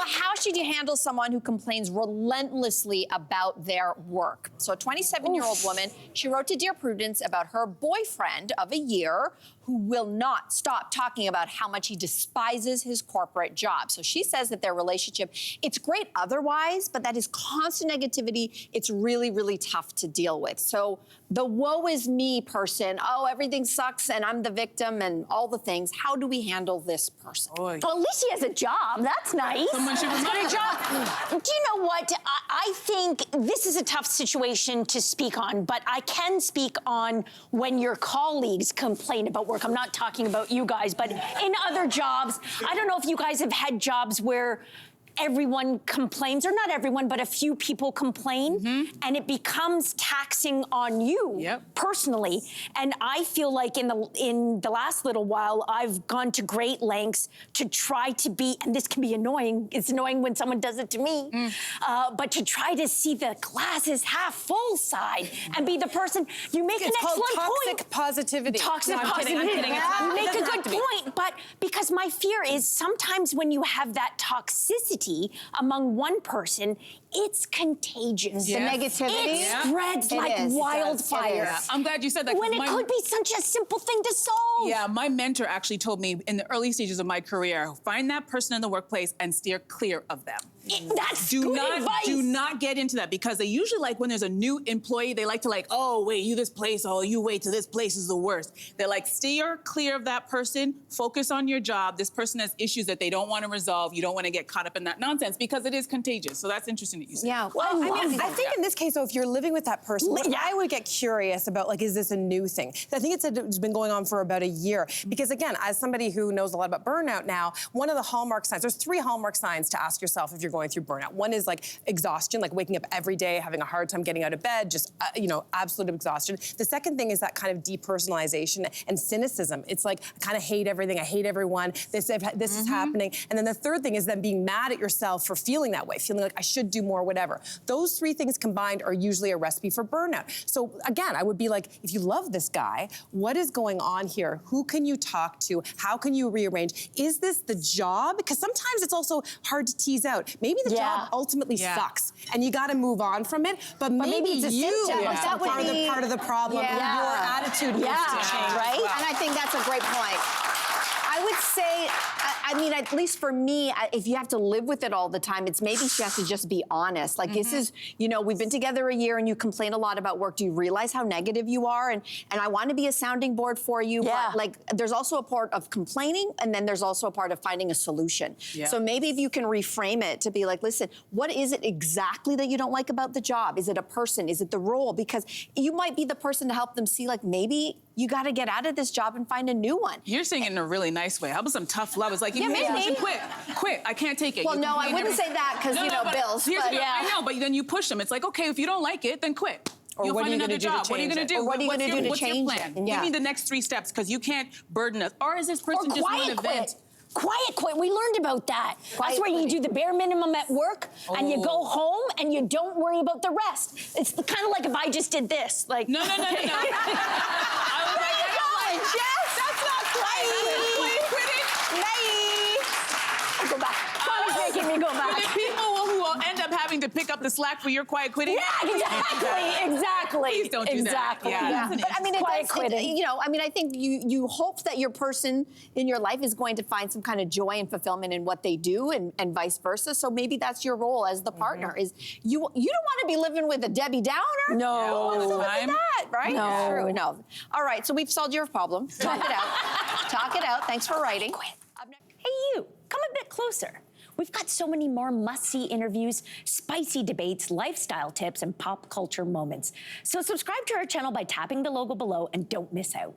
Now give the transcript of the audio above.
how should you handle someone who complains relentlessly about their work? So a 27-year-old woman, she wrote to Dear Prudence about her boyfriend of a year who will not stop talking about how much he despises his corporate job. So she says that their relationship, it's great otherwise, but that his constant negativity, it's really, really tough to deal with. So the woe is me person, oh, everything sucks and I'm the victim and all the things. How do we handle this person? Oy. Well, at least he has a job. That's nice. Someone should remind a job. Do you know what? I think this is a tough situation to speak on, but I can speak on when your colleagues complain about work. I'm not talking about you guys, but in other jobs, I don't know if you guys have had jobs where everyone complains, or not everyone, but a few people complain, and it becomes taxing on you personally. And I feel like in the last little while, I've gone to great lengths to try to be, and this can be annoying, it's annoying when someone does it to me, but to try to see the glass is half full side and be the person, you make an excellent point. Toxic positivity. Toxic I'm positivity. kidding. You make a good point, but because my fear is sometimes when you have that toxicity among one person, it's contagious. The negativity? It spreads like wildfire. I'm glad you said that. When it could be such a simple thing to solve. Yeah, my mentor actually told me in the early stages of my career, find that person in the workplace and steer clear of them. That's good advice. Do not get into that, because they usually like when there's a new employee, they like to like, oh, wait, you this place, oh, you wait till this place is the worst. They're like, steer clear of that person, focus on your job. This person has issues that they don't want to resolve. You don't want to get caught up in that nonsense because it is contagious. So that's interesting that you said. Yeah, Well, I mean, I think in this case, though, if you're living with that person, I would get curious about, like, is this a new thing? I think it's been going on for about a year. Because, again, as somebody who knows a lot about burnout now, one of the hallmark signs, there's 3 hallmark signs to ask yourself if you're going through burnout. One is, like, exhaustion, like waking up every day, having a hard time getting out of bed, just, absolute exhaustion. The second thing is that kind of depersonalization and cynicism. It's like, I kind of hate everything, I hate everyone, this is happening. And then the third thing is then being mad at yourself for feeling that way, feeling like I should do more, whatever. Those 3 things combined are usually a recipe for burnout. So again, I would be like, if you love this guy, what is going on here? Who can you talk to? How can you rearrange? Is this the job? Because sometimes it's also hard to tease out. Maybe the job ultimately sucks and you gotta move on from it, but maybe it's a you symptom. That would be part of the problem. Your attitude needs to change. Right? And I think that's a great point. I would say, I mean, at least for me, if you have to live with it all the time, it's maybe she has to just be honest. Like, this is, we've been together a year and you complain a lot about work. Do you realize how negative you are? And I want to be a sounding board for you, but like, there's also a part of complaining, and then there's also a part of finding a solution. So maybe if you can reframe it to be like, listen, what is it exactly that you don't like about the job? Is it a person? Is it the role? Because you might be the person to help them see, like, maybe you got to get out of this job and find a new one. You're saying it in a really nice way. How about some tough love? It's like, you should quit. I can't take it. Well, no, I wouldn't say that because, bills. I know, but then you push them. It's like, okay, if you don't like it, then quit. Or You'll what find are you another gonna do job. to What are you going to do? change What are you going to do to what's your change plan? it? Give me the next 3 steps, because you can't burden us. Or is this person just want to vent? Quiet quit. We learned about that. That's where you do the bare minimum at work and you go home and you don't worry about the rest. It's kind of like if I just did this. Like, No. I was like, Jess? that's not quiet. Go back. Mommy's making me go back. The people who will end up having to pick up the slack for your quiet quitting. Yeah, exactly. Please don't do that. Yeah. But I mean, I think you hope that your person in your life is going to find some kind of joy and fulfillment in what they do, and vice versa. So maybe that's your role as the partner. Is you don't want to be living with a Debbie Downer. No. What's up with that, right? No. True. No. All right. So we've solved your problem. Talk it out. Talk it out. Thanks for writing. Hey, you, come a bit closer. We've got so many more must-see interviews, spicy debates, lifestyle tips, and pop culture moments. So subscribe to our channel by tapping the logo below and don't miss out.